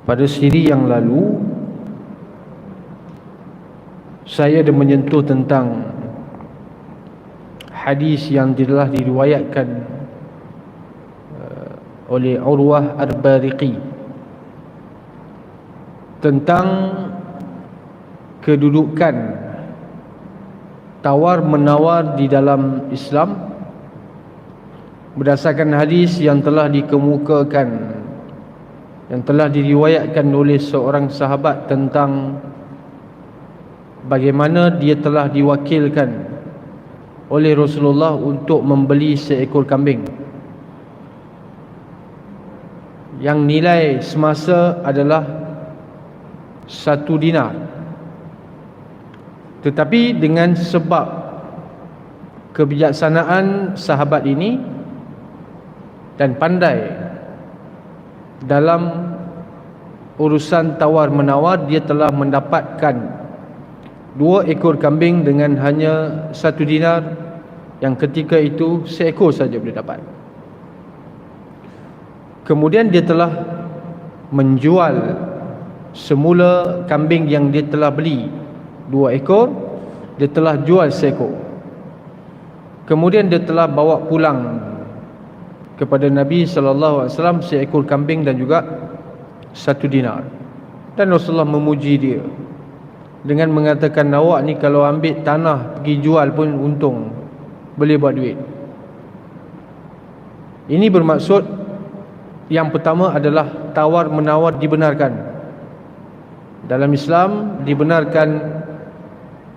pada siri yang lalu saya ada menyentuh tentang hadis yang telah diriwayatkan oleh Urwah Ar-Bariqi tentang kedudukan tawar-menawar di dalam Islam berdasarkan hadis yang telah dikemukakan, yang telah diriwayatkan oleh seorang sahabat tentang bagaimana dia telah diwakilkan oleh Rasulullah untuk membeli seekor kambing yang nilai semasa adalah 1 dinar. Tetapi dengan sebab kebijaksanaan sahabat ini dan pandai dalam urusan tawar-menawar, dia telah mendapatkan 2 ekor kambing dengan hanya 1 dinar, yang ketika itu seekor saja boleh dapat. Kemudian dia telah menjual semula kambing yang dia telah beli 2 ekor, dia telah jual seekor. Kemudian dia telah bawa pulang kepada Nabi SAW seekor kambing dan juga 1 dinar. Dan Rasulullah memuji dia dengan mengatakan, awak ni kalau ambil tanah pergi jual pun untung, boleh buat duit. Ini bermaksud yang pertama adalah tawar-menawar dibenarkan. Dalam Islam dibenarkan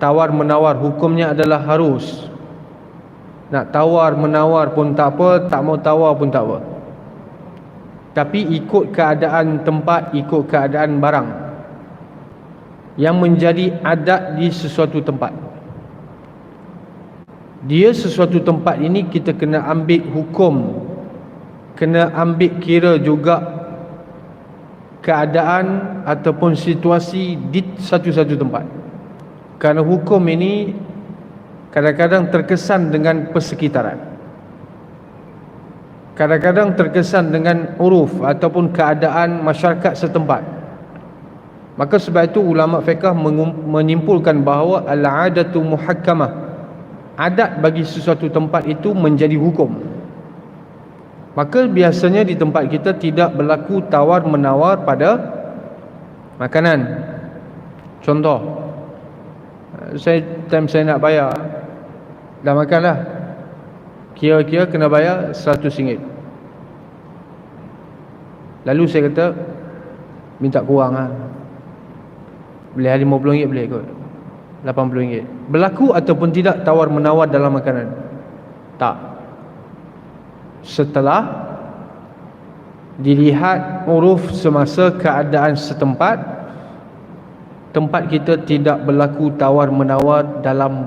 tawar-menawar, hukumnya adalah harus. Nak tawar-menawar pun tak apa, tak mau tawar pun tak apa. Tapi ikut keadaan tempat, ikut keadaan barang yang menjadi adat di sesuatu tempat. Dia sesuatu tempat ini kita kena ambil hukum, kena ambil kira juga keadaan ataupun situasi di satu-satu tempat. Kerana hukum ini kadang-kadang terkesan dengan persekitaran, kadang-kadang terkesan dengan uruf ataupun keadaan masyarakat setempat. Maka sebab itu ulama fiqh menyimpulkan bahawa al-'adatu muhakkamah, adat bagi sesuatu tempat itu menjadi hukum. Maka biasanya di tempat kita tidak berlaku tawar-menawar pada makanan. Contoh, time saya nak bayar, dah makan lah, kira-kira kena bayar RM100. Lalu saya kata, minta kurang lah, boleh RM50 boleh kot, RM80. Berlaku ataupun tidak tawar-menawar dalam makanan? Tak. Setelah dilihat uruf semasa keadaan setempat, tempat kita tidak berlaku tawar-menawar dalam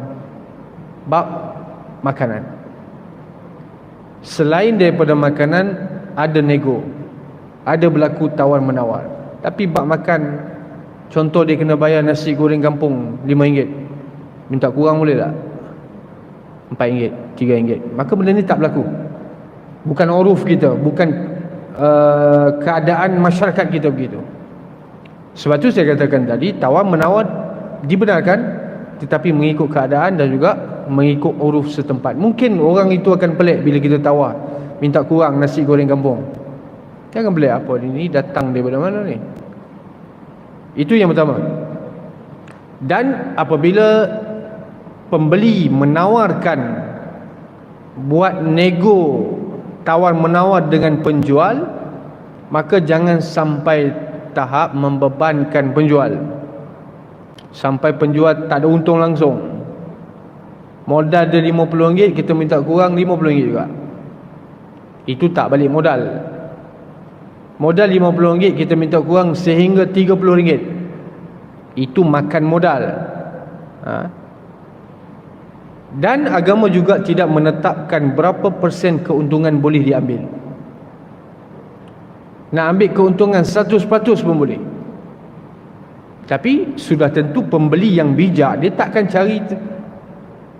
bab makanan. Selain daripada makanan, ada nego, ada berlaku tawar-menawar. Tapi bab makan, contoh dia kena bayar nasi goreng kampung RM5, minta kurang boleh tak? RM4, RM3. Maka benda ni tak berlaku. Bukan uruf kita, bukan keadaan masyarakat kita begitu. Sebab tu saya katakan tadi, tawar-menawar dibenarkan, tetapi mengikut keadaan dan juga mengikut uruf setempat. Mungkin orang itu akan pelik bila kita tawar, minta kurang nasi goreng kampung. Jangan pelik, apa ini datang daripada mana ni? Itu yang pertama. Dan apabila pembeli menawarkan, buat nego tawar-menawar dengan penjual, maka jangan sampai tahap membebankan penjual, sampai penjual tak ada untung langsung. Modal dia RM50, kita minta kurang RM50 juga, itu tak balik modal. Modal RM50, kita minta kurang sehingga RM30, itu makan modal. Dan agama juga tidak menetapkan berapa persen keuntungan boleh diambil. Nak ambil keuntungan 100% pun boleh, tapi sudah tentu pembeli yang bijak, dia takkan cari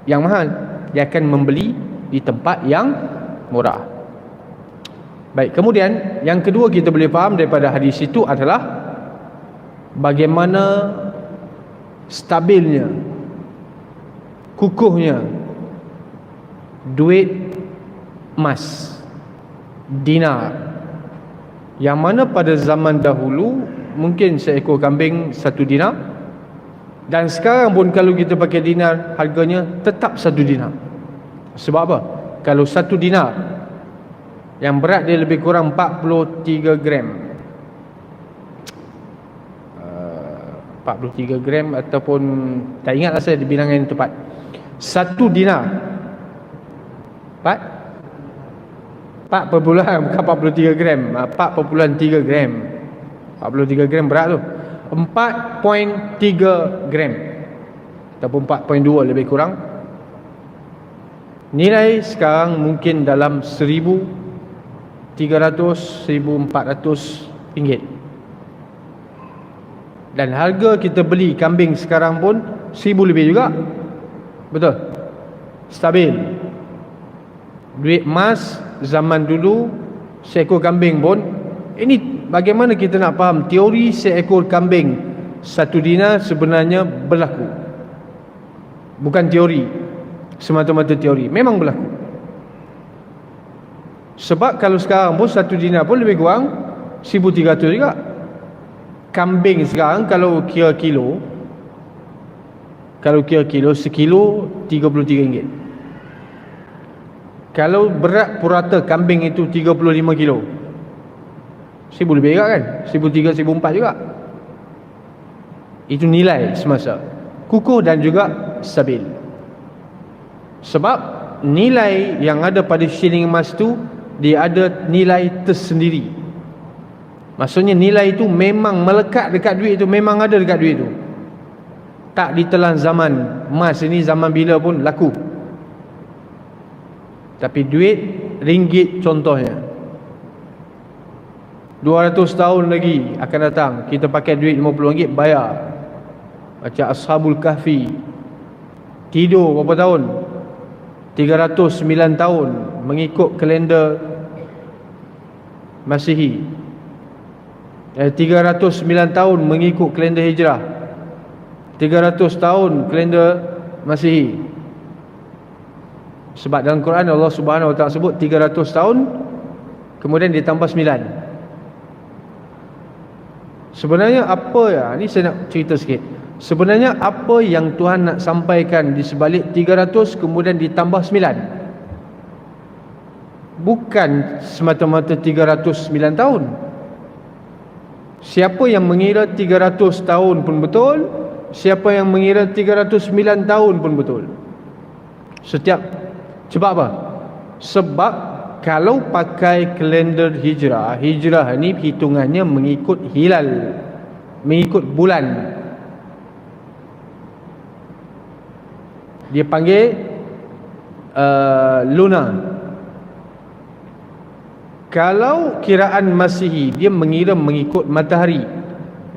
yang mahal, dia akan membeli di tempat yang murah. Baik, kemudian yang kedua kita boleh faham daripada hadis itu adalah bagaimana stabilnya, kukuhnya duit emas, dinar, yang mana pada zaman dahulu mungkin seekor kambing 1 dinar, dan sekarang pun kalau kita pakai dinar, harganya tetap 1 dinar. Sebab apa? Kalau 1 dinar yang berat dia lebih kurang 43 gram, 43 gram ataupun tak ingatlah saya bilangan yang tepat. 1 dinar 4 bukan 43 gram, 4,3 gram. 43 gram berat tu. 4.3 gram ataupun 4.2 lebih kurang. Nilai sekarang mungkin dalam 1,300 1,400 ringgit. Dan harga kita beli kambing sekarang pun 1,000 lebih juga. Betul? Stabil. Duit emas zaman dulu seekor kambing pun, ini bagaimana kita nak faham teori seekor kambing 1 dinar sebenarnya berlaku. Bukan teori, semata-mata teori, memang berlaku. Sebab kalau sekarang pun 1 dinar pun lebih kurang 1,300 juga. Kambing sekarang kalau kira kilo, sekilo 33 ringgit. Kalau berat purata kambing itu 35 kilo, 1,000 lebih juga kan, 1,300 1,400 juga. Itu nilai semasa kukuh dan juga stabil. Sebab nilai yang ada pada shilling emas tu, dia ada nilai tersendiri. Maksudnya nilai itu memang melekat dekat duit itu, memang ada dekat duit itu. Tak ditelan zaman. Emas ini zaman bila pun laku. Tapi duit ringgit contohnya, 200 tahun lagi akan datang, kita pakai duit RM50 bayar. Macam Ashabul Kahfi, tidur berapa tahun? 309 tahun mengikut kalender Masihi. 309 tahun mengikut kalender Hijrah, 300 tahun kalender Masihi. Sebab dalam Quran Allah Subhanahu Wa Taala sebut 300 tahun kemudian ditambah 9. Sebenarnya apa ya? Ni saya nak cerita sikit. Sebenarnya apa yang Tuhan nak sampaikan di sebalik 300 kemudian ditambah 9? Bukan semata-mata 309 tahun. Siapa yang mengira 300 tahun pun betul, siapa yang mengira 309 tahun pun betul. Sebab apa? Sebab kalau pakai kalender hijrah, hijrah ni hitungannya mengikut hilal, mengikut bulan. Dia panggil lunar. Kalau kiraan Masihi, dia mengira mengikut matahari,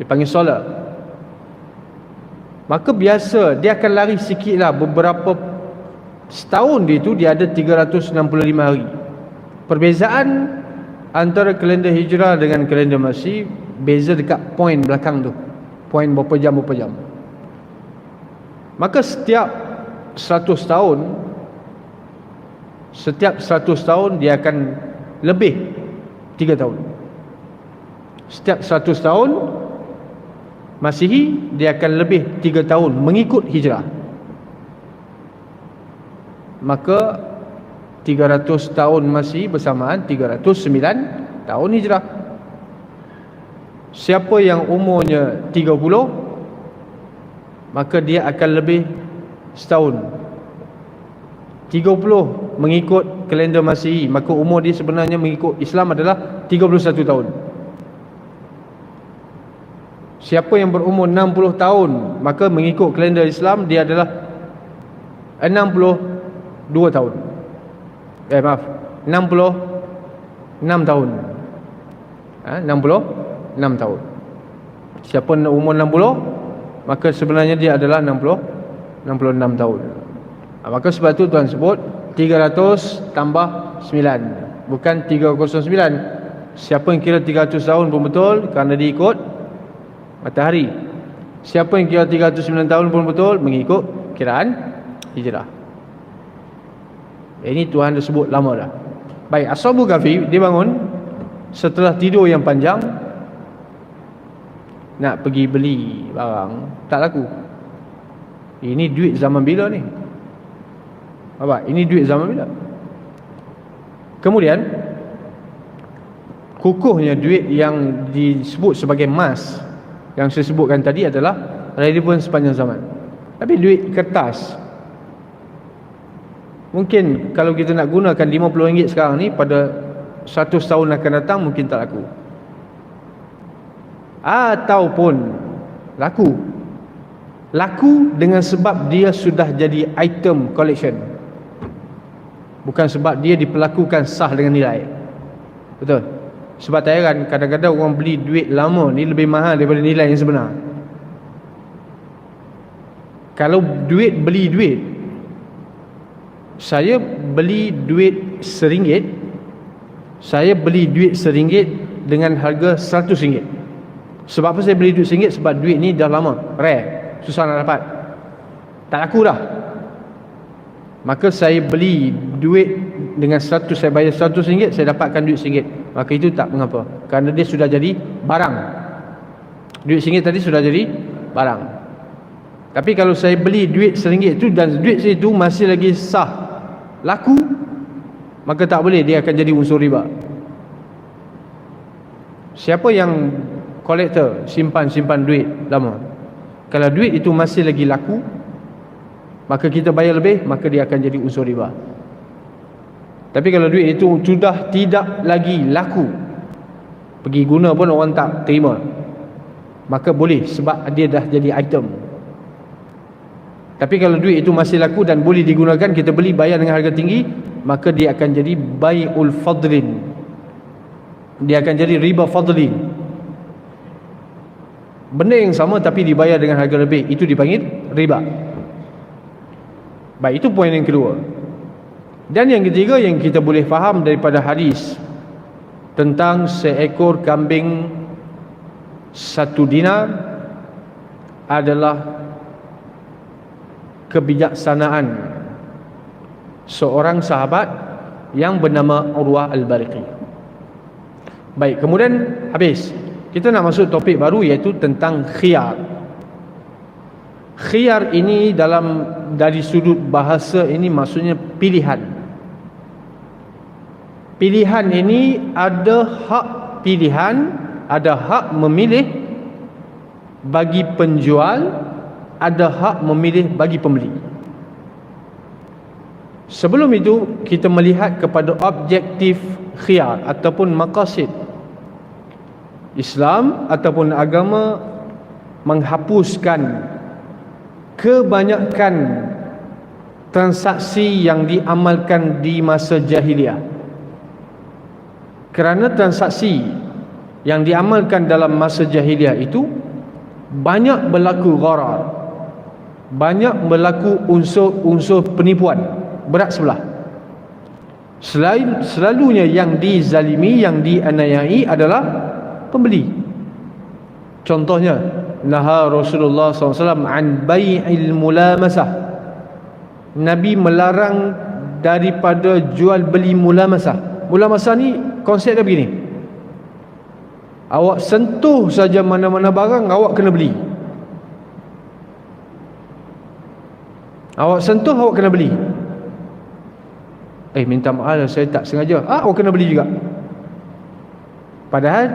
dia panggil solar. Maka biasa dia akan lari sikit lah, beberapa setahun dia tu dia ada 365 hari. Perbezaan antara kalender hijrah dengan kalender Masihi beza dekat poin belakang tu, poin berapa jam. Maka setiap 100 tahun dia akan lebih 3 tahun. Setiap 100 tahun Masihi dia akan lebih 3 tahun mengikut hijrah. Maka 300 tahun Masihi bersamaan 309 tahun hijrah. Siapa yang umurnya 30, maka dia akan lebih setahun. 30 mengikut kalender Masihi, maka umur dia sebenarnya mengikut Islam adalah 31 tahun. Siapa yang berumur 60 tahun, maka mengikut kalender Islam dia adalah 62 tahun. 66 tahun. 66 tahun. Siapa umur 60, maka sebenarnya dia adalah 66 tahun. Maka sebab tu Tuhan sebut 300 tambah 9, bukan 309. Siapa yang kira 300 tahun pun betul, kerana dia ikut matahari. Siapa yang kira 309 tahun pun betul mengikut kiraan hijrah. Ini Tuhan dah sebut lama dah. Baik, Ashabul Kahfi dia bangun setelah tidur yang panjang, nak pergi beli barang, tak laku. Ini duit zaman bila ni? Apa? Ini duit zaman bila? Kemudian kukuhnya duit yang disebut sebagai emas yang saya sebutkan tadi adalah relevan sepanjang zaman. Tapi duit kertas, mungkin kalau kita nak gunakan RM50 sekarang ni, pada 100 tahun akan datang mungkin tak laku. Ataupun laku dengan sebab dia sudah jadi item collection, bukan sebab dia diperlakukan sah dengan nilai. Betul? Sebab tak heran kadang-kadang orang beli duit lama ni lebih mahal daripada nilai yang sebenar. Kalau beli duit, saya beli duit RM1, saya beli duit RM1 dengan harga RM100. Sebab apa saya beli duit RM1? Sebab duit ni dah lama, rare, susah nak dapat, tak laku dah. Maka saya beli duit dengan 100, saya bayar RM100, saya dapatkan duit RM1. Maka itu tak mengapa, kerana dia sudah jadi barang. Duit RM1 tadi sudah jadi barang. Tapi kalau saya beli duit RM1 itu dan duit itu masih lagi sah, laku, maka tak boleh, dia akan jadi unsur riba. Siapa yang kolektor, simpan duit lama, kalau duit itu masih lagi laku, maka kita bayar lebih, maka dia akan jadi unsur riba. Tapi kalau duit itu sudah tidak lagi laku, pergi guna pun orang tak terima, maka boleh, sebab dia dah jadi item. Tapi kalau duit itu masih laku dan boleh digunakan, kita beli bayar dengan harga tinggi, maka dia akan jadi bai'ul fadlin, dia akan jadi riba fadlin. Benda yang sama tapi dibayar dengan harga lebih, itu dipanggil riba. Baik, itu poin yang kedua. Dan yang ketiga yang kita boleh faham daripada hadis tentang seekor kambing 1 dinar adalah kebijaksanaan seorang sahabat yang bernama Urwah Al-Bariqi. Baik, kemudian habis, kita nak masuk topik baru, iaitu tentang khiyar. Khiyar ini dari sudut bahasa ini maksudnya pilihan. Pilihan ini ada hak pilihan, ada hak memilih bagi penjual, ada hak memilih bagi pembeli. Sebelum itu kita melihat kepada objektif khiyar ataupun maqasid. Islam ataupun agama menghapuskan kebanyakan transaksi yang diamalkan di masa jahiliah. Kerana transaksi yang diamalkan dalam masa jahiliah itu banyak berlaku gharar, banyak berlaku unsur-unsur penipuan berat sebelah. Selalunya yang dizalimi, yang dianiayai adalah pembeli. Contohnya, naha Rasulullah SAW an bai'il mulamasah. Nabi melarang daripada jual beli mulamasah. Mulamasah ni konsep dia begini: awak sentuh saja mana-mana barang, awak kena beli. Awak sentuh, awak kena beli. Minta maaf, saya tak sengaja. Awak kena beli juga. Padahal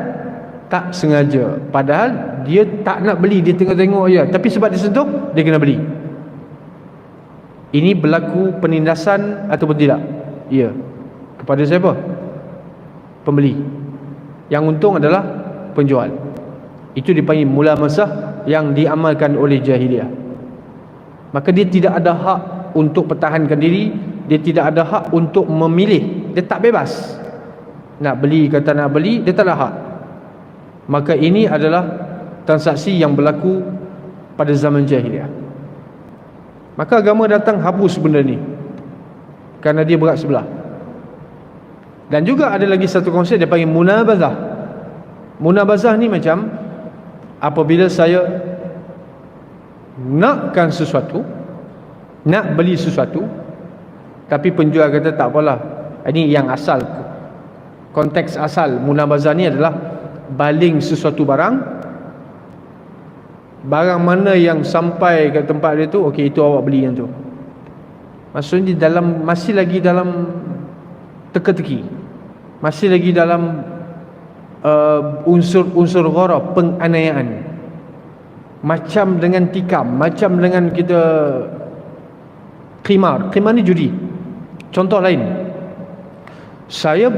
tak sengaja, padahal dia tak nak beli, dia tengok-tengok je, tapi sebab dia sentuh, dia kena beli. Ini berlaku penindasan ataupun tidak? Ya. Kepada siapa? Pembeli. Yang untung adalah penjual. Itu dipanggil mulamasah yang diamalkan oleh jahiliah. Maka dia tidak ada hak untuk pertahankan diri, dia tidak ada hak untuk memilih, dia tak bebas nak beli kata nak beli, dia tak ada hak. Maka ini adalah transaksi yang berlaku pada zaman jahiliah. Maka agama datang hapus benda ni kerana dia berat sebelah. Dan juga ada lagi satu konsep dia panggil munabazah. Munabazah ni macam apabila saya nakkan sesuatu, nak beli sesuatu, tapi penjual kata tak apalah, ini yang asal, konteks asal munabazah ni adalah baling sesuatu barang mana yang sampai ke tempat dia tu, okey, itu awak beli yang tu. Maksudnya masih lagi dalam teka-teki, masih lagi dalam unsur-unsur gharah, penganiayaan, macam dengan tikam, macam dengan kita qimar ni judi. Contoh lain, saya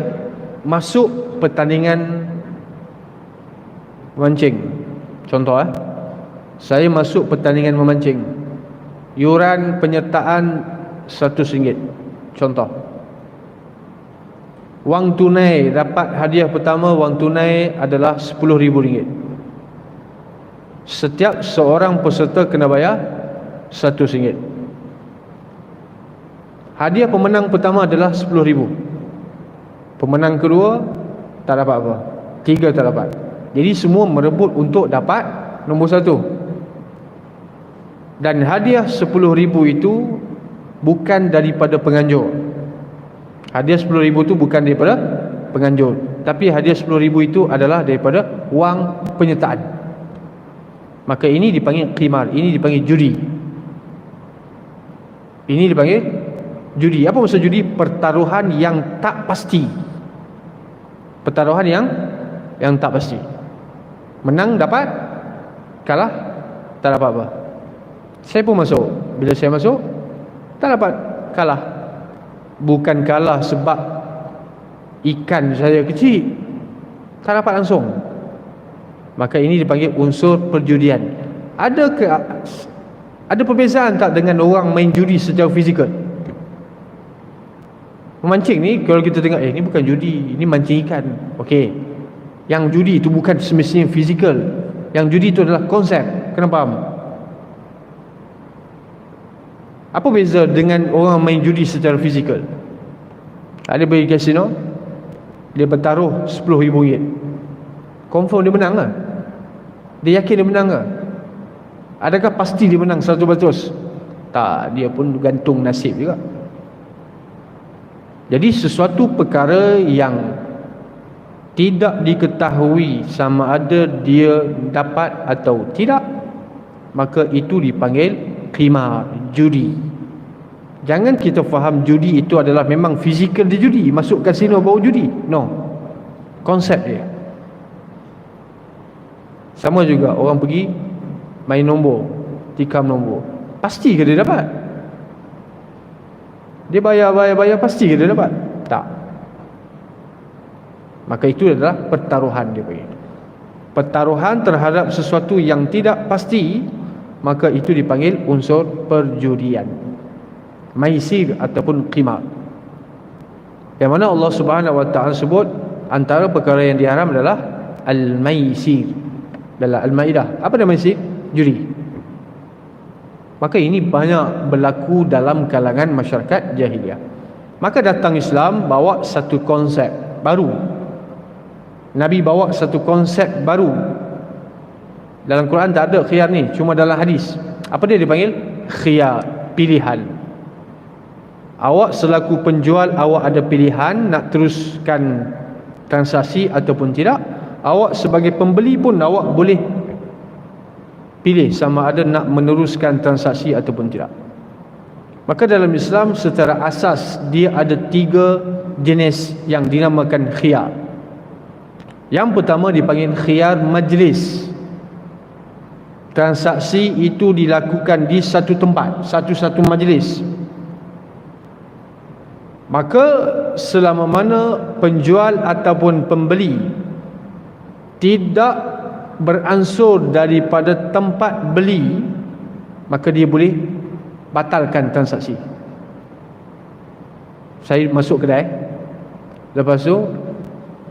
masuk pertandingan memancing, contoh saya masuk pertandingan memancing, yuran penyertaan RM100, contoh. Wang tunai, dapat hadiah pertama, wang tunai adalah RM10,000. Setiap seorang peserta kena bayar RM100. Hadiah pemenang pertama adalah RM10,000. Pemenang kedua tak dapat apa, tiga tak dapat. Jadi semua merebut untuk dapat nombor satu. Dan hadiah RM10,000 itu bukan daripada penganjur. Hadiah RM10,000 itu bukan daripada penganjur, tapi hadiah RM10,000 itu adalah daripada wang penyertaan. Maka ini dipanggil qimar, ini dipanggil judi. Ini dipanggil judi. Apa maksud judi? Pertaruhan yang tak pasti. Pertaruhan yang tak pasti. Menang dapat, kalah tak dapat apa. Saya pun masuk. Bila saya masuk, tak dapat, kalah. Bukan kalah sebab ikan saya kecil, tak dapat langsung. Maka ini dipanggil unsur perjudian. Ada perbezaan tak dengan orang main judi secara fizikal? Memancing ni, kalau kita tengok, ni bukan judi, ini mancing ikan. Okey, yang judi itu bukan semestinya fizikal. Yang judi itu adalah konsep. Kena faham? Apa beza dengan orang main judi secara fizikal? Ada pergi kasino, dia bertaruh RM10,000, confirm dia menang lah? Dia yakin dia menang lah? Adakah pasti dia menang 100%? Tak, dia pun gantung nasib juga. Jadi sesuatu perkara yang tidak diketahui sama ada dia dapat atau tidak, maka itu dipanggil qimar, judi. Jangan kita faham judi itu adalah memang fizikal dia judi, masuk kasino baru judi. No, konsep dia. Sama juga orang pergi main nombor, tikam nombor, pasti ke dia dapat? Dia bayar, pasti ke dia dapat? Tak. Maka itu adalah pertaruhan dia pergi. Pertaruhan terhadap sesuatu yang tidak pasti, maka itu dipanggil unsur perjudian, maisir ataupun qimar. Yang mana Allah Subhanahu wa taala sebut antara perkara yang diharam adalah al-maisir. Dalam Al-Maidah, apa nama maisir? Judi. Maka ini banyak berlaku dalam kalangan masyarakat jahiliah. Maka datang Islam bawa satu konsep baru. Nabi bawa satu konsep baru. Dalam Quran tak ada khiyar ni, cuma dalam hadis. Apa dia dipanggil? Khiyar, pilihan. Awak selaku penjual, awak ada pilihan nak teruskan transaksi ataupun tidak. Awak sebagai pembeli pun awak boleh pilih sama ada nak meneruskan transaksi ataupun tidak. Maka dalam Islam secara asas dia ada 3 jenis yang dinamakan khiyar. Yang pertama dipanggil khiyar majlis. Transaksi itu dilakukan di satu tempat, satu-satu majlis. Maka selama mana penjual ataupun pembeli tidak beransur daripada tempat beli, maka dia boleh batalkan transaksi. Saya masuk kedai, lepas tu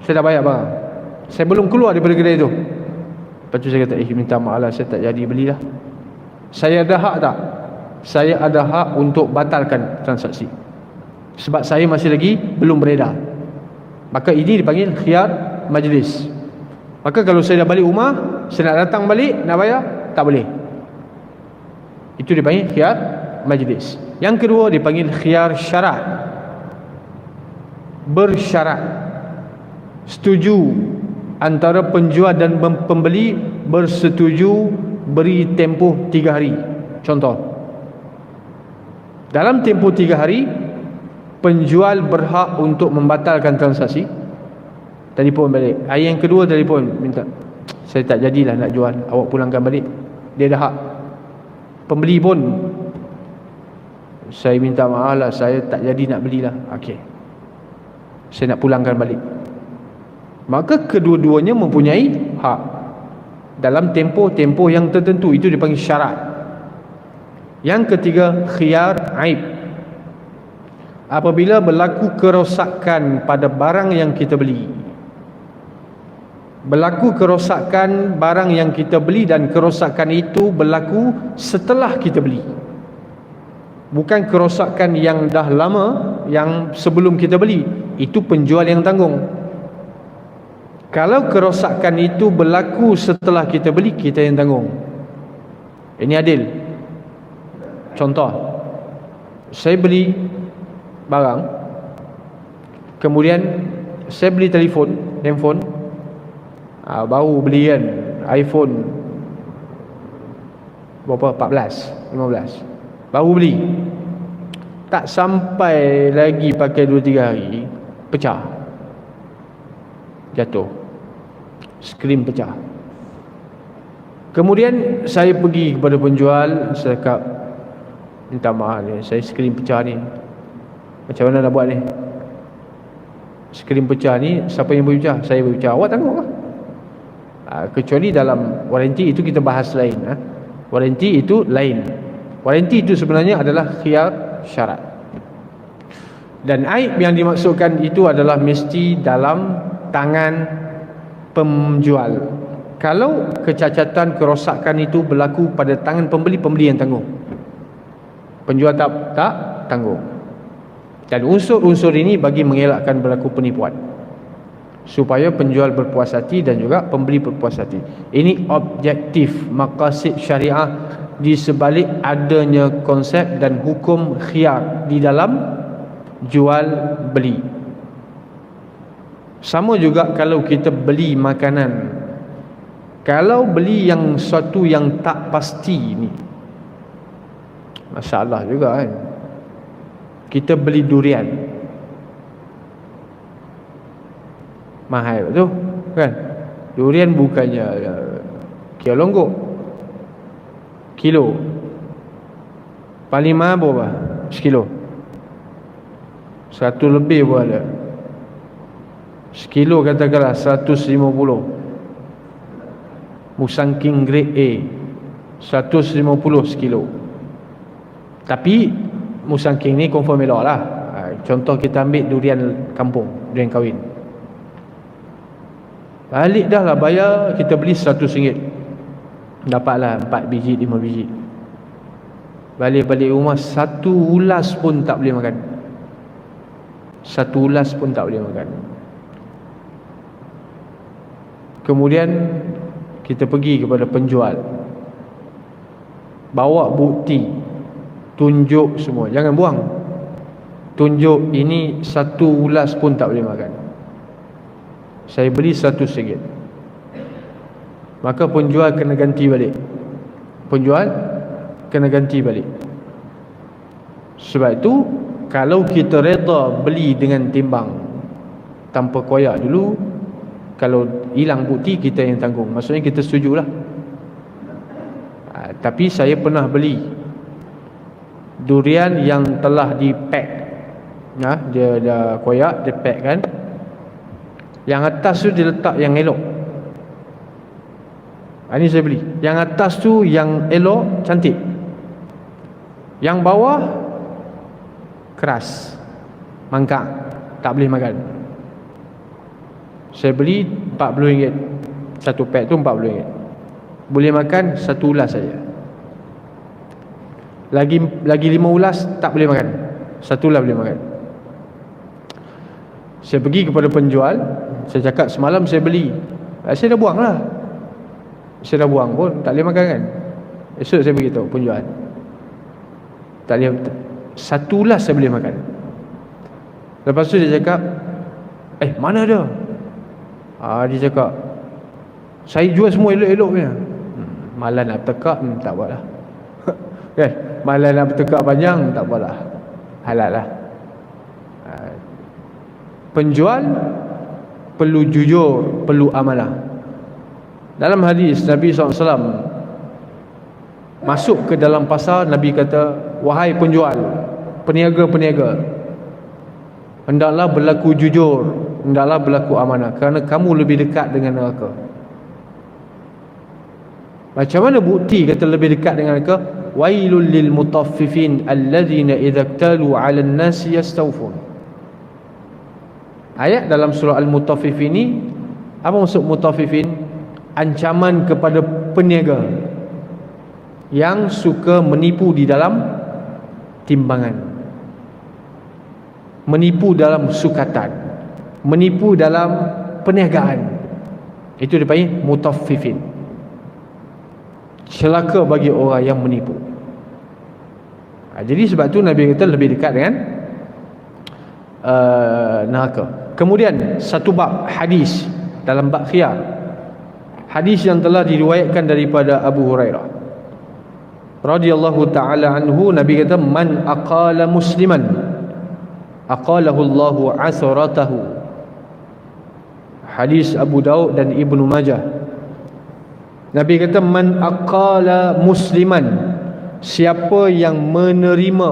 saya dah bayar barang, saya belum keluar daripada kedai tu, lepas tu saya kata, minta maaf lah, saya tak jadi belilah. Saya ada hak tak? Saya ada hak untuk batalkan transaksi, sebab saya masih lagi belum beredar. Maka ini dipanggil khiyar majlis. Maka kalau saya dah balik rumah, Saya nak datang balik, nak bayar, tak boleh. Itu dipanggil khiyar majlis. Yang kedua dipanggil khiyar syarat. Bersyarat, setuju antara penjual dan pembeli, bersetuju beri tempoh 3 hari. Contoh, dalam tempoh 3 hari penjual berhak untuk membatalkan transaksi. Telefon balik. Hari yang kedua telefon, minta, saya tak jadilah nak jual, awak pulangkan balik. Dia dah hak. Pembeli pun, saya minta maaf lah, saya tak jadi nak belilah. Okey, saya nak pulangkan balik. Maka kedua-duanya mempunyai hak dalam tempoh yang tertentu. Itu dipanggil syarat. Yang ketiga, khiyar aib. Apabila berlaku kerosakan pada barang yang kita beli, berlaku kerosakan barang yang kita beli, dan kerosakan itu berlaku setelah kita beli, bukan kerosakan yang dah lama, yang sebelum kita beli, itu penjual yang tanggung. Kalau kerosakan itu berlaku setelah kita beli, kita yang tanggung. Ini adil. Contoh, saya beli barang, kemudian saya beli handphone, baru beli kan, iPhone berapa, 14, 15, baru beli. Tak sampai lagi pakai 2-3 hari, pecah, jatuh, skrin pecah. Kemudian saya pergi kepada penjual, saya cakap, minta maaf ni, saya skrin pecah ni, macam mana nak buat ni? Skrin pecah ni, siapa yang boleh pecah? Saya boleh pecah, awak tanggung lah. Kecuali dalam waranti, itu kita bahas lain. Waranti itu lain. Waranti itu sebenarnya adalah khiyar syarat. Dan aib yang dimaksudkan itu adalah mesti dalam tangan penjual. Kalau kecacatan, kerosakan itu berlaku pada tangan pembeli, pembeli yang tanggung, penjual tak tanggung. Dan unsur-unsur ini bagi mengelakkan berlaku penipuan, supaya penjual berpuas hati dan juga pembeli berpuas hati. Ini objektif maqasid syariah di sebalik adanya konsep dan hukum khiyar di dalam jual beli. Sama juga kalau kita beli makanan. Kalau beli yang suatu yang tak pasti ni, masalah juga kan. Kita beli durian, mahal tu kan. Durian bukannya kilo longgok, kilo paling mahal berapa? Sekilo 100 lebih pun ada. Sekilo katakanlah 150. Musang King grade A 150 sekilo. Tapi Musang King ni confirm elok lah. Contoh kita ambil durian kampung, durian kahwin, balik dah lah bayar, kita beli RM100, dapatlah 4 biji 5 biji. Balik rumah, satu ulas pun tak boleh makan. Satu ulas pun tak boleh makan. Kemudian kita pergi kepada penjual, bawa bukti, tunjuk semua, jangan buang. Tunjuk ini satu ulas pun tak boleh makan. Saya beli RM100. Maka penjual kena ganti balik. Penjual kena ganti balik. Sebab itu, kalau kita reda beli dengan timbang tanpa koyak dulu, kalau hilang bukti, kita yang tanggung. Maksudnya kita setujulah. Tapi saya pernah beli durian yang telah dipack. Dia dah koyak, dia pack kan. Yang atas tu dia letak yang elok. Ini saya beli. Yang atas tu yang elok, cantik. Yang bawah keras, mangkak, tak boleh makan. Saya beli RM40. Satu pack tu RM40. Boleh makan satu ulas saja. Lagi 5 ulas tak boleh makan. Satu ulas boleh makan. Saya pergi kepada penjual, saya cakap semalam saya beli, saya dah buang lah. Saya dah buang pun tak boleh makan kan. Esok saya beritahu penjual, tak boleh, satu las saya boleh makan. Lepas tu dia cakap, mana dia? Dia cakap, saya jual semua elok-elok punya. Malah nak bertekak, tak apalah. Kan? Malah nak bertekak panjang, tak apalah, halal lah. Penjual perlu jujur, perlu amanah. Dalam hadis Nabi SAW masuk ke dalam pasar, Nabi kata, wahai penjual, peniaga-peniaga, hendaklah berlaku jujur, hendaklah berlaku amanah, kerana kamu lebih dekat dengan neraka. Macam mana bukti kata lebih dekat dengan neraka? Wailul lil mutaffifin allazina idza iktalu 'alan nasi yastawfun. Ayat dalam surah Al-Mutaffif ini, apa maksud mutaffifin? Ancaman kepada peniaga yang suka menipu di dalam timbangan, menipu dalam sukatan, menipu dalam perniagaan. Itu dipanggil mutaffifin. Celaka bagi orang yang menipu. Jadi sebab tu Nabi kata lebih dekat dengan neraka. Kemudian satu bab hadis dalam bab khiyar, hadis yang telah diriwayatkan daripada Abu Hurairah radhiyallahu taala anhu, Nabi kata, man aqala musliman aqalahu Allahu asratahu. Hadis Abu Daud dan Ibnu Majah. Nabi kata, man aqala musliman, siapa yang menerima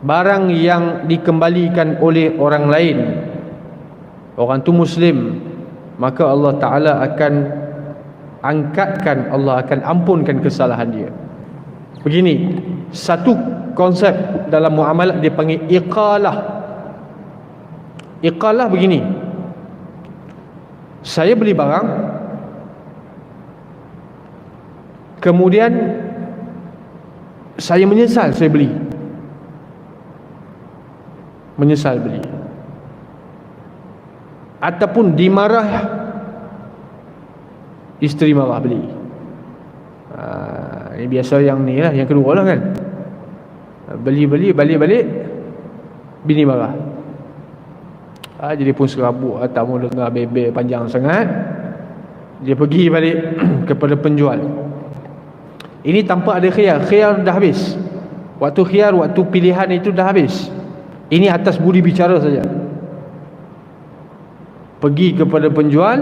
barang yang dikembalikan oleh orang lain, orang tu muslim, maka Allah Ta'ala akan angkatkan, Allah akan ampunkan kesalahan dia. Begini, satu konsep dalam muamalah dia panggil iqalah. Iqalah begini, saya beli barang, kemudian saya menyesal saya beli, menyesal beli, ataupun dimarah, isteri marah beli. Ini biasa yang ni lah, yang kedua lah kan. Beli-beli, balik-balik, bini marah. Jadi pun serabut, tak mau dengar bebel panjang sangat. Dia pergi balik kepada penjual. Ini tanpa ada khiyar. Khiyar dah habis. Waktu khiyar, waktu pilihan itu dah habis. Ini atas budi bicara saja. Pergi kepada penjual,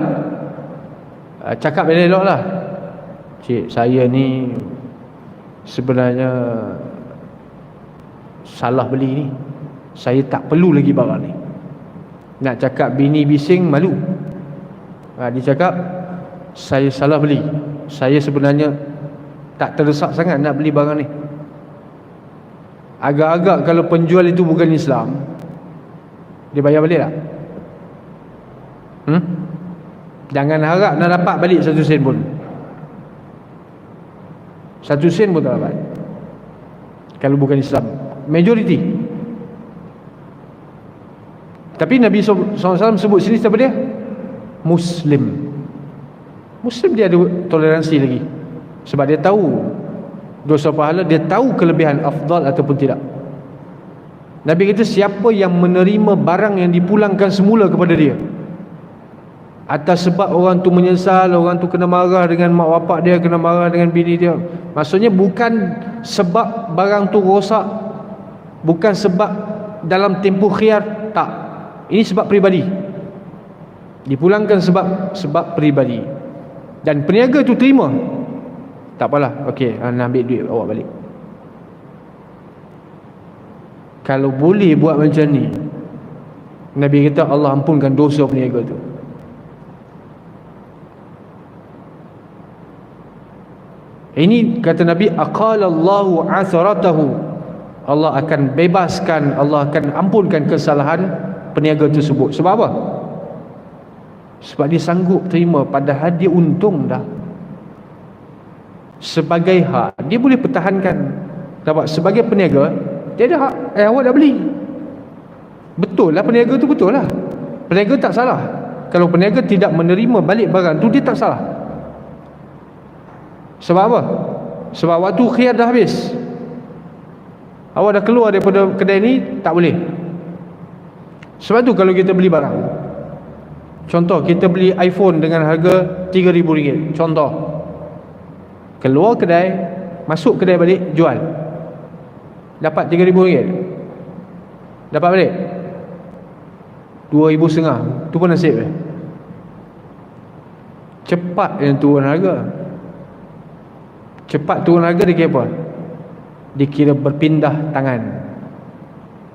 cakap elok lah, cik, saya ni sebenarnya salah beli ni, saya tak perlu lagi barang ni. Nak cakap bini bising malu. Dia cakap, saya salah beli, saya sebenarnya tak terdesak sangat nak beli barang ni. Agak-agak kalau penjual itu bukan Islam, dia bayar balik tak? Jangan harap nak dapat balik 1 sen pun. 1 sen pun tak dapat kalau bukan Islam, majoriti. Tapi Nabi SAW sebut sini siapa dia? Muslim. Muslim dia ada toleransi lagi, sebab dia tahu dosa pahala, dia tahu kelebihan afdal ataupun tidak. Nabi kata, siapa yang menerima barang yang dipulangkan semula kepada dia atas sebab orang tu menyesal, orang tu kena marah dengan mak bapak dia, kena marah dengan bini dia, maksudnya bukan sebab barang tu rosak, bukan sebab dalam tempoh khiyar, tak, ini sebab peribadi, dipulangkan sebab peribadi, dan peniaga tu terima, tak apalah, okey, nak ambil duit awak balik. Kalau boleh buat macam ni, Nabi kata Allah ampunkan dosa peniaga tu. Ini kata Nabi, aqalallahu asratahu, Allah akan bebaskan, Allah akan ampunkan kesalahan peniaga tersebut. Sebab apa? Sebab dia sanggup terima, padahal dia untung dah. Sebagai hak, dia boleh pertahankan. Dapat sebagai peniaga, dia ada hak. Awak dah beli, betul lah, peniaga tu betul lah, peniaga tak salah. Kalau peniaga tidak menerima balik barang tu, dia tak salah. Sebab apa? Sebab waktu khiyar dah habis. Awak dah keluar daripada kedai ni, tak boleh. Sebab tu kalau kita beli barang, contoh kita beli iPhone dengan harga RM3,000, contoh, keluar kedai, masuk kedai balik, jual, dapat RM3,000, dapat balik RM2,500. Tu pun nasib cepat yang turun harga. Cepat turun harga dikira apa? Dikira berpindah tangan.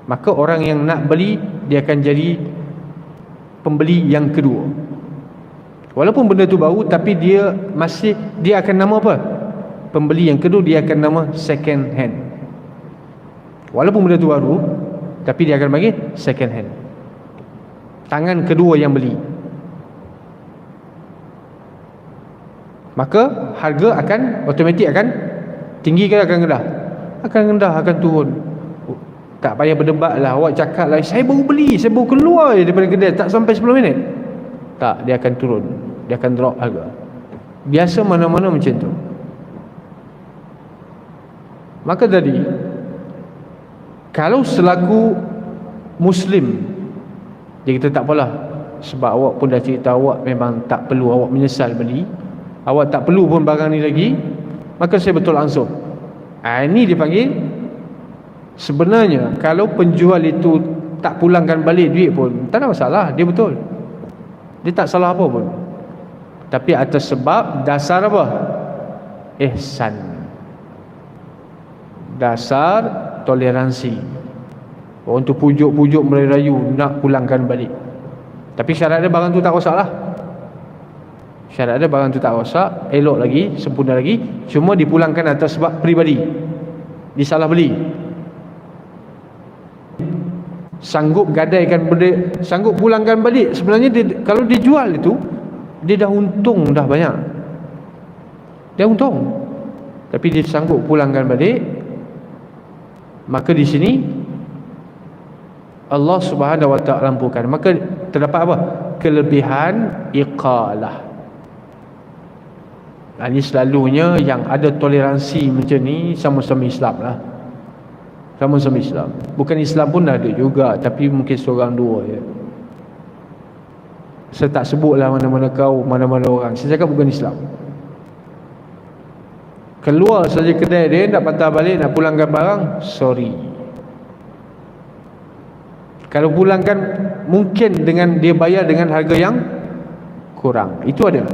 Maka orang yang nak beli, dia akan jadi pembeli yang kedua. Walaupun benda tu baru, tapi dia akan nama apa? Pembeli yang kedua, dia akan nama second hand. Walaupun benda tu baru, tapi dia akan bagi second hand. Tangan kedua yang beli. Maka harga akan automatik akan tinggi ke akan rendah? Akan rendah, akan turun. Tak payah berdebat lah. Awak cakap lah, saya baru beli, saya baru keluar daripada kedai, tak sampai 10 minit. Tak, dia akan turun, dia akan drop harga. Biasa mana-mana macam tu. Maka tadi, kalau selaku Muslim, dia kata tak apalah, sebab awak pun dah cerita awak memang tak perlu, awak menyesal beli, awak tak perlu pun barang ni lagi, maka saya betul langsung. Ini dipanggil, sebenarnya kalau penjual itu tak pulangkan balik duit pun tak ada masalah, dia betul, dia tak salah apa pun. Tapi atas sebab dasar apa? Ihsan, dasar toleransi. Orang tu pujuk-pujuk merayu nak pulangkan balik, tapi syarat dia barang tu tak rosak lah. Syarat dia barang tu tak rosak, elok lagi, sempurna lagi, cuma dipulangkan atas sebab peribadi, disalah beli. Sanggup gadaikan benda, sanggup pulangkan balik, sebenarnya dia, kalau dia jual itu, dia dah untung dah banyak, dia untung, tapi dia sanggup pulangkan balik. Maka di sini Allah Subhanahu wa ta'ala lampukan. Maka terdapat apa? Kelebihan iqalah. Ini selalunya yang ada toleransi macam ni sama-sama Islam lah. Sama-sama Islam. Bukan Islam pun ada juga, tapi mungkin seorang dua je. Saya tak sebutlah mana-mana kau, mana-mana orang. Saya cakap bukan Islam. Keluar saja kedai dia, nak patah balik, nak pulangkan barang, sorry. Kalau pulangkan, mungkin dengan dia bayar dengan harga yang kurang. Itu ada.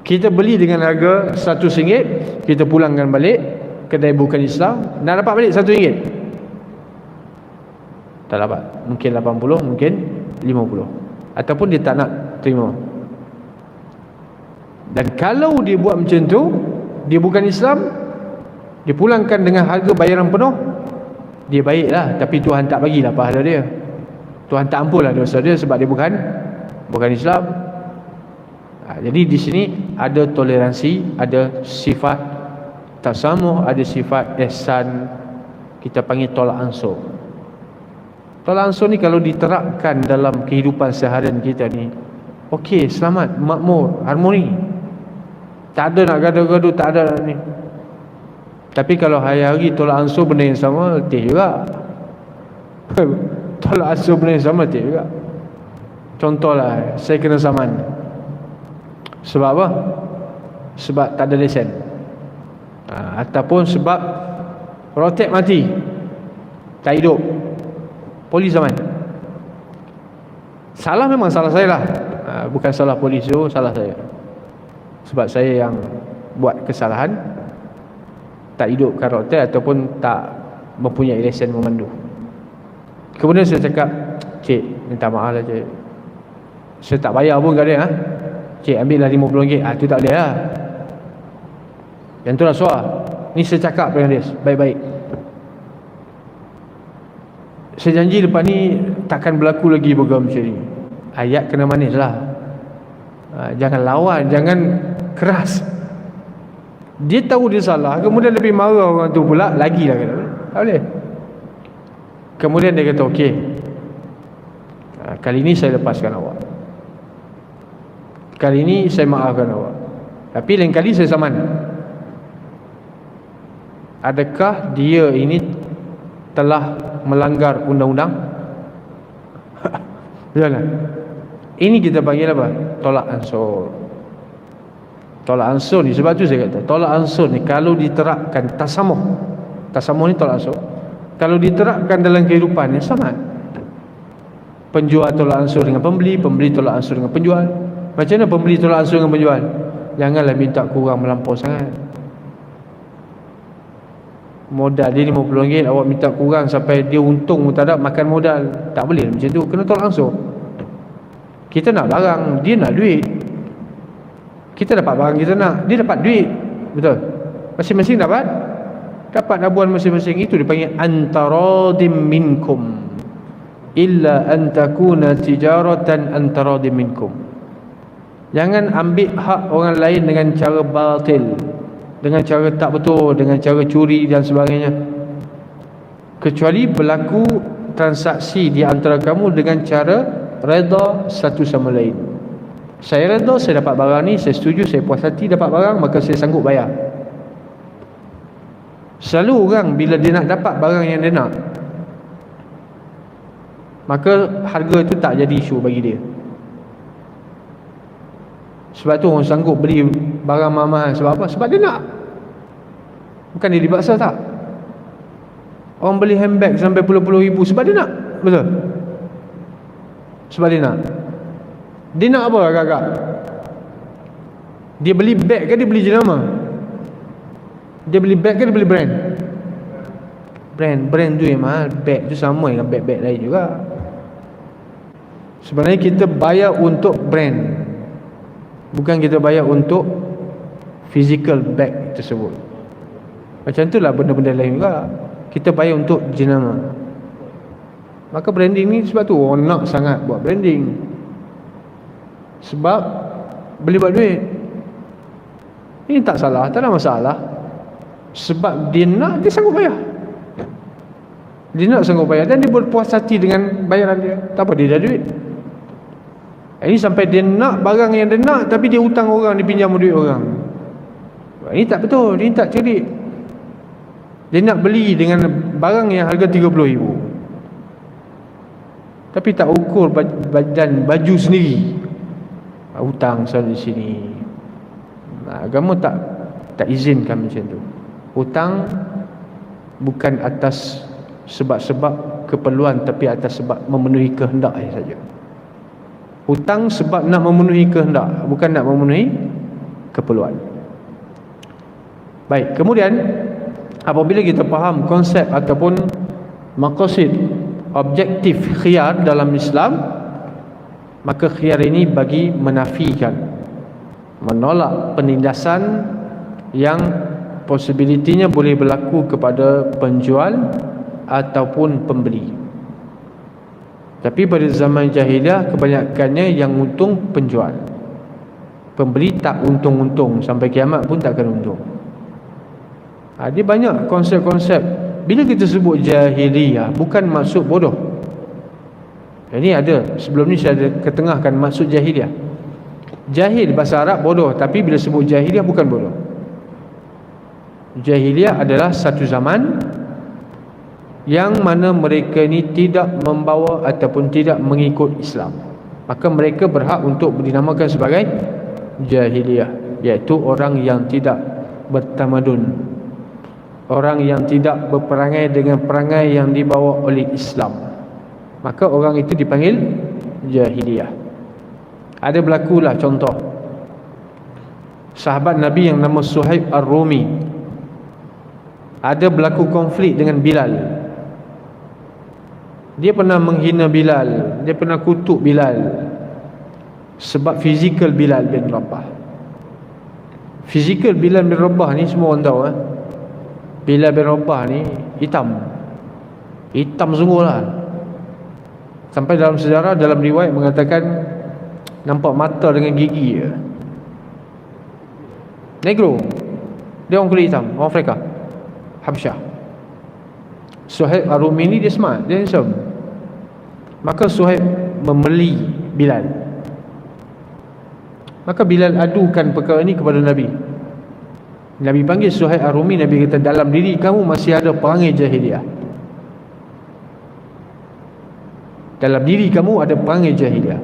Kita beli dengan harga RM100, kita pulangkan balik, kedai bukan Islam, nak dapat balik RM1. Tak dapat. Mungkin 80, mungkin 50. Ataupun dia tak nak terima. Dan kalau dia buat macam tu, dia bukan Islam, dia pulangkan dengan harga bayaran penuh, dia baiklah, tapi Tuhan tak bagilah pahala dia. Tuhan tak ampunlah dosa dia sebab dia bukan Islam. Jadi di sini ada toleransi, ada sifat tasamuh, ada sifat ihsan, kita panggil tolak ansur. Tolak ansur ni kalau diterapkan dalam kehidupan seharian kita ni, okey, selamat, makmur, harmoni. Tak ada nak gaduh-gaduh, tak ada nak ni. Tapi kalau hari-hari tolak ansur benda yang sama, letih juga. Tolak ansur benda yang sama, letih juga. Contohlah, saya kena saman. Sebab apa? Sebab tak ada lesen. Ataupun sebab rotek mati, tak hidup, polis saman. Salah memang salah saya lah, bukan salah polis tu, salah saya. Sebab saya yang buat kesalahan, tak hidupkan rotek ataupun tak mempunyai lesen memandu. Kemudian saya cakap, cik, minta maaf lah cik, saya tak bayar pun kat dia. Cik, ambil lah RM50. Tu tak boleh lah, yang tu rasuah. Ni saya cakap dengan dia baik-baik, saya janji lepas ni takkan berlaku lagi program macam ni. Ayat kena manis lah, jangan lawan, jangan keras. Dia tahu dia salah, kemudian lebih marah orang tu pula, lagi lah kata, tak boleh. Kemudian dia kata, okey, kali ni saya lepaskan awak, kali ni saya maafkan awak. Tapi lain kali saya saman, adakah dia ini telah melanggar undang-undang? Jangan. Ini kita panggil apa? Tolak ansur. Tolak ansur ni, sebab tu saya kata tolak ansur ni kalau diterapkan tasamuh ni tolak ansur, kalau diterapkan dalam kehidupan ni sama. Penjual tolak ansur dengan pembeli, pembeli tolak ansur dengan penjual. Macam mana pembeli tolak ansur dengan penjual? Janganlah minta kurang melampau sangat. Modal dia RM50, awak minta kurang sampai dia untung pun tak ada, makan modal. Tak boleh macam tu, kena tolak ansur. Kita nak barang, dia nak duit. Kita dapat barang kita nak, dia dapat duit. Betul? Masing-masing dapat habuan masing-masing. Itu dipanggil antaradim minkum illa an takuna tijaratan antaradim minkum. Jangan ambil hak orang lain dengan cara batil, dengan cara tak betul, dengan cara curi dan sebagainya, kecuali berlaku transaksi di antara kamu dengan cara redha satu sama lain. Saya redha, saya dapat barang ni, saya setuju, saya puas hati dapat barang, maka saya sanggup bayar. Selalu orang bila dia nak dapat barang yang dia nak, maka harga itu tak jadi isu bagi dia. Sebab tu orang sanggup beli barang mahal. Sebab apa? Sebab dia nak. Bukan dia dipaksa, tak. Orang beli handbag sampai puluh-puluh ribu sebab dia nak. Betul? Sebab dia nak. Dia nak apa agak-agak? Dia beli bag ke dia beli jenama? Dia beli bag ke dia beli brand? Brand tu yang mahal. Bag tu sama dengan bag-bag lain juga. Sebenarnya kita bayar untuk brand, bukan kita bayar untuk physical bag tersebut. Macam itulah benda-benda lain juga. Kita bayar untuk jenama. Maka branding ni, sebab tu orang nak sangat buat branding. Sebab boleh buat duit. Ini tak salah, tak ada masalah. Sebab dia nak, dia sanggup bayar. Dia nak sanggup bayar dan dia berpuas hati dengan bayaran dia. Tak apa, dia dah duit. Ini sampai dia nak barang yang dia nak, tapi dia hutang orang, dia pinjam duit orang. Ini tak betul, ini tak cerdik. Dia nak beli dengan barang yang harga RM30,000, tapi tak ukur badan baju sendiri, hutang selalu di sini. Agama tak izinkan macam tu. Hutang bukan atas sebab-sebab keperluan, tapi atas sebab memenuhi kehendak saja. Hutang sebab nak memenuhi kehendak, bukan nak memenuhi keperluan. Baik, kemudian apabila kita faham konsep ataupun maqasid objektif khiyar dalam Islam, maka khiyar ini bagi menafikan, menolak penindasan yang posibilitinya boleh berlaku kepada penjual ataupun pembeli. Tapi pada zaman jahiliah kebanyakannya yang untung penjual. Pembeli tak untung-untung, sampai kiamat pun tak akan untung. Dia banyak konsep-konsep. Bila kita sebut jahiliyah, bukan maksud bodoh. Ini ada, sebelum ni saya ada ketengahkan maksud jahiliyah. Jahil bahasa Arab bodoh, tapi bila sebut jahiliyah bukan bodoh. Jahiliyah adalah satu zaman yang mana mereka ni tidak membawa ataupun tidak mengikut Islam. Maka mereka berhak untuk dinamakan sebagai jahiliyah, iaitu orang yang tidak bertamadun, orang yang tidak berperangai dengan perangai yang dibawa oleh Islam. Maka orang itu dipanggil jahiliyah. Ada berlakulah contoh sahabat Nabi yang nama Suhaib Ar-Rumi. Ada berlaku konflik dengan Bilal. Dia pernah menghina Bilal, dia pernah kutuk Bilal sebab fizikal Bilal bin Rabah. Fizikal Bilal bin Rabah ni semua orang tahu. Bilal bin Rabah ni hitam sungguh lah. Sampai dalam sejarah, dalam riwayat mengatakan nampak mata dengan gigi je. Negro, dia orang kulit hitam, orang Afrika, Habsyah. Suhaib Ar-Rumi ni dia smart, dia handsome. Maka Suhaib membeli Bilal. Maka Bilal adukan perkara ini kepada Nabi. Nabi panggil Suhaib Ar-Rumi. Nabi kata, dalam diri kamu masih ada perangai jahiliah. Dalam diri kamu ada perangai jahiliah.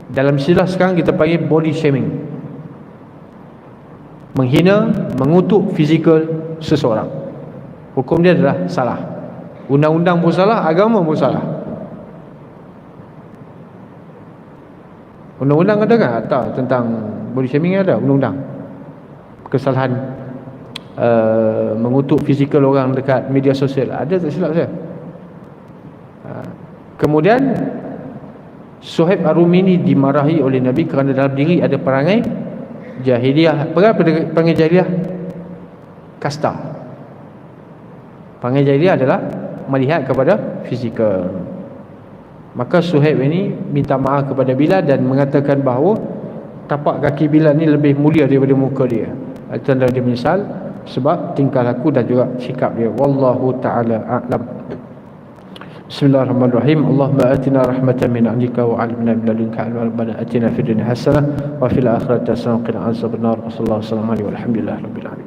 Dalam istilah sekarang kita panggil body shaming, menghina, mengutuk fizikal seseorang. Hukum dia adalah salah. Undang-undang pun salah, agama pun salah. Undang-undang ada kan? Tak, tentang body shaming ada undang-undang. Kesalahan mengutuk fizikal orang dekat media sosial ada, tak silap saya. Kemudian Suhaib Ar-Rumi ini dimarahi oleh Nabi kerana dalam diri ada perangai jahiliah. Perangai jahiliah? Kasta. Perangai jahiliah adalah melihat kepada fizikal. Maka Suhaib ini minta maaf kepada Bilal dan mengatakan bahawa tapak kaki Bilal ni lebih mulia daripada muka dia. Itu adalah dia menyesal sebab tingkah laku dan juga sikap dia. Wallahu ta'ala a'lam. Bismillahirrahmanirrahim. Allahumma atina rahmatan min 'indika wa 'allimna min ladunka 'ilman. Rabbana atina fid dunya hasanah wa fil akhirati hasanah wa qina adzabannar. Sallallahu alaihi wa sallam. Alhamdulillah rabbil alamin.